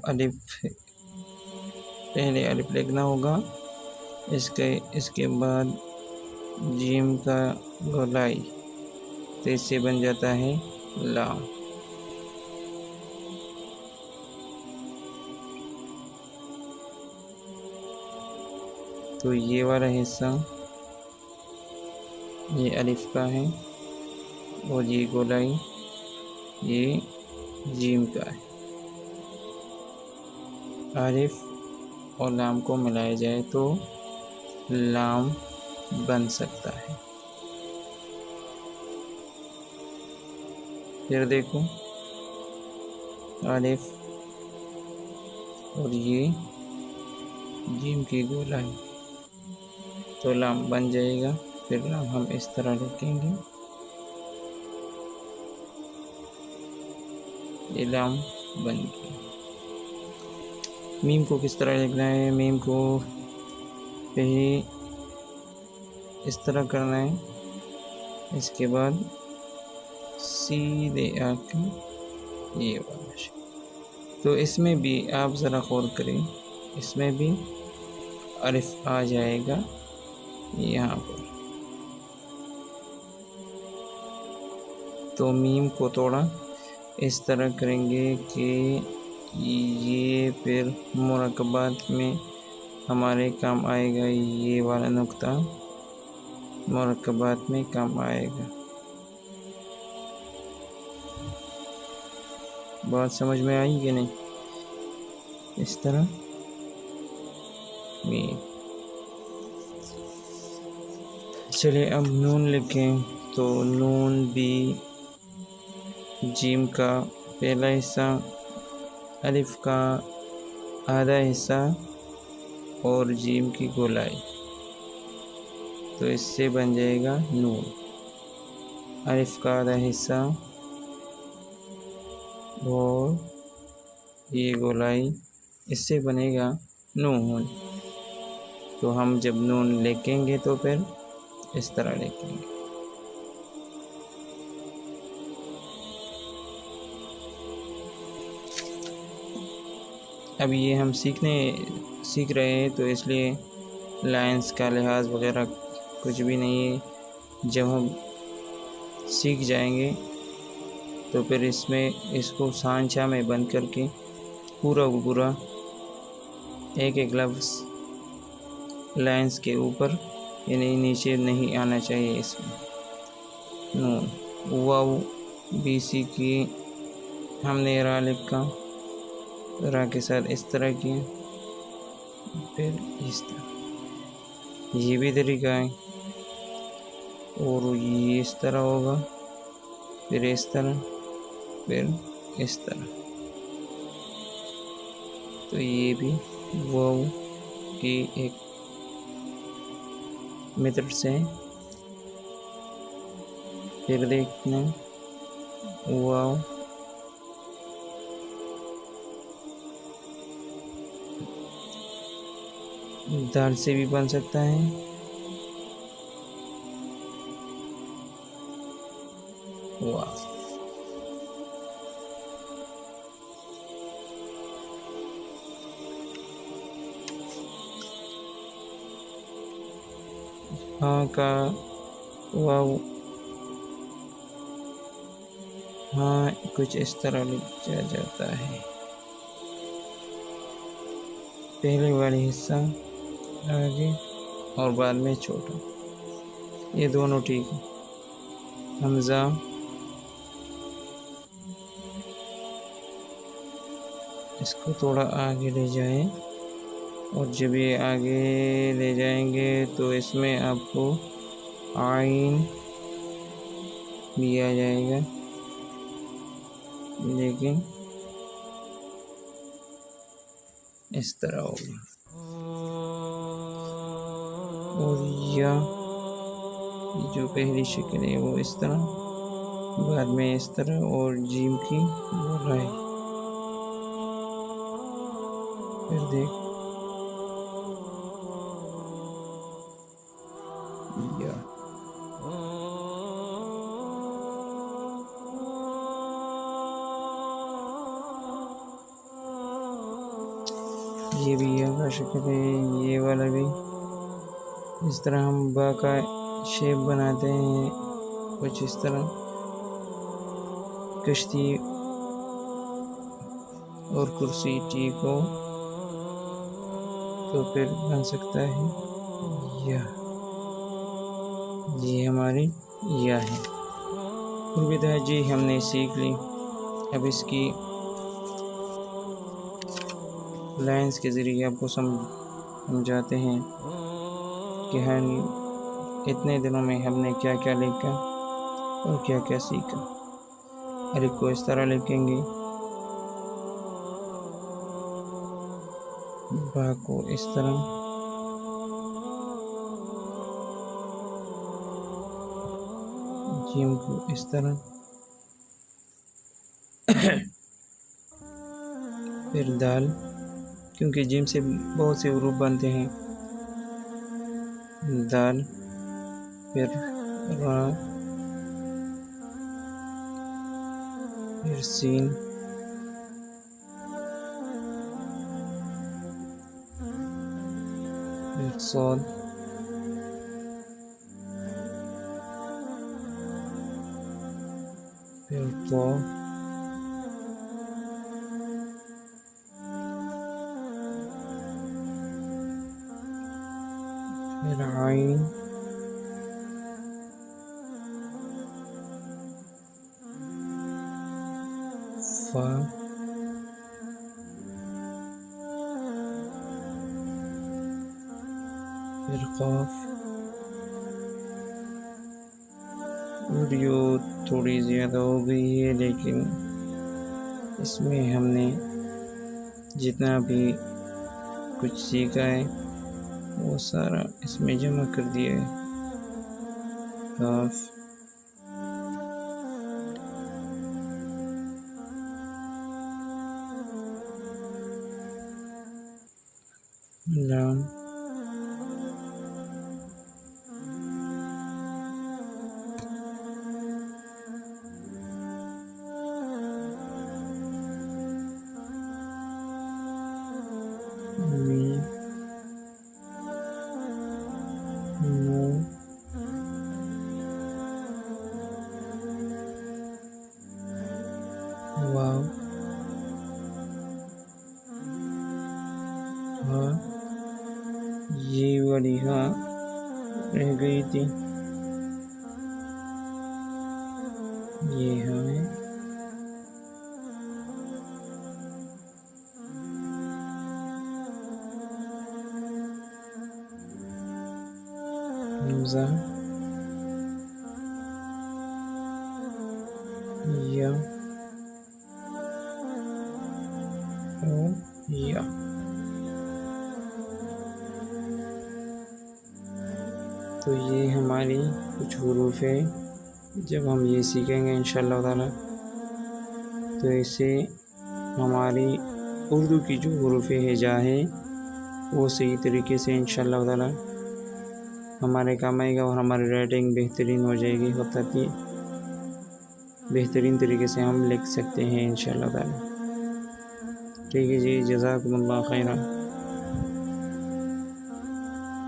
الف پہلے الف لکھنا ہوگا، اس کے بعد جیم کا گولائی، تو اس سے بن جاتا ہے لام۔ تو یہ والا حصہ یہ الف کا ہے اور یہ گولائی یہ جیم کا ہے۔ الف اور لام کو ملایا جائے تو لام بن سکتا ہے۔ پھر دیکھو الف اور یہ جیم کی گولائی تو لام بن جائے گا۔ پھر لام ہم اس طرح لکھیں گے، یہ لام بن گیا۔ میم کو کس طرح لکھنا ہے؟ میم کو پہلے اس طرح کرنا ہے، اس کے بعد سیدھے آ کے یہ والا شکل۔ تو اس میں بھی آپ ذرا غور کریں، اس میں بھی الف آ جائے گا یہاں پر۔ تو میم کو تھوڑا اس طرح کریں گے کہ یہ پھر مرکبات میں ہمارے کام آئے گا، یہ والا نقطہ مرکبات میں کام آئے گا۔ بات سمجھ میں آئی کہ نہیں؟ اس طرح میم۔ چلے اب نون لکھیں، تو نون بھی جیم کا پہلا حصہ، الف کا آدھا حصہ اور جیم کی گولائی، تو اس سے بن جائے گا نون۔ الف کا آدھا حصہ اور یہ گولائی، اس سے بنے گا نون۔ تو ہم جب نون لکھیں گے تو پھر اس طرح لکھیں گے۔ اب یہ ہم سیکھ رہے ہیں، تو اس لیے لائنز کا لحاظ وغیرہ کچھ بھی نہیں ہے۔ جب ہم سیکھ جائیں گے تو پھر اس کو سانچہ میں بند کر کے پورا ایک ایک لفظ لائنز کے اوپر یعنی نیچے نہیں آنا چاہیے۔ اس میں نون واو بھی سیکھی، ہم نے را لکھا، را کے ساتھ اس طرح کیا، پھر اس طرح، یہ بھی طریقہ ہے۔ اور یہ اس طرح ہوگا، پھر اس طرح، پھر اس طرح۔ تو یہ بھی واو کی ایک میتھڈ سے پھر دیکھنا واو دال سے بھی بن سکتا ہے، واو۔ ہاں کا واو ہاں کچھ اس طرح لکھا جاتا ہے، پہلے والی حصہ آگے اور بعد میں چھوٹا، یہ دونوں ٹھیک ہے۔ حمزہ اس کو تھوڑا آگے لے جائیں، اور جب یہ آگے لے جائیں گے تو اس میں آپ کو عین بھی آ جائے گا، لیکن اس طرح ہوگا۔ اور یا جو پہلی شکل ہے وہ اس طرح، بعد میں اس طرح، اور جیم کی گولائی، پھر دیکھ یا۔ یہ بھی یا کا شکل ہے، یہ والا بھی اس طرح ہم با کا شیپ بناتے ہیں، کچھ اس طرح کشتی اور کرسی ٹی کو، تو پھر بن سکتا ہے یا، یہ ہماری یا ہے۔ الوداع جی، ہم نے سیکھ لی، اب اس کی لائنز کے ذریعے آپ کو سمجھاتے ہیں کہ ہم اتنے دنوں میں ہم نے کیا کیا لکھا اور کیا کیا سیکھا۔ الف کو اس طرح لکھیں گے، با کو اس طرح، جیم کو اس طرح، پھر دال، کیونکہ جیم سے بہت سے حروف بنتے ہیں، دال، پھر را، پھر سین، پھر صاد، پھر طا، پھر عین، فا، پھر قاف، ویڈیو تھوڑی زیادہ ہو گئی ہے، لیکن اس میں ہم نے جتنا بھی کچھ سیکھا ہے وہ سارا اس میں جمع کر دیا ہے۔ قاف، لام، میم، نون، واو، ہاں، یہ والی ہاں رہ گئی تھی، یہ ہاں ہے، حمزہ، یا اور یا۔ تو یہ ہماری کچھ حروف ہے، جب ہم یہ سیکھیں گے انشاءاللہ تعالی تو اس سے ہماری اردو کی جو حروف ہجا ہے وہ صحیح طریقے سے انشاءاللہ تعالی ہمارے کام آئے گا، اور ہماری رائٹنگ بہترین ہو جائے گی، خطاطی بہترین طریقے سے ہم لکھ سکتے ہیں انشاءاللہ تعالی۔ ٹھیک ہے جی، جزاکم اللہ خیرہ۔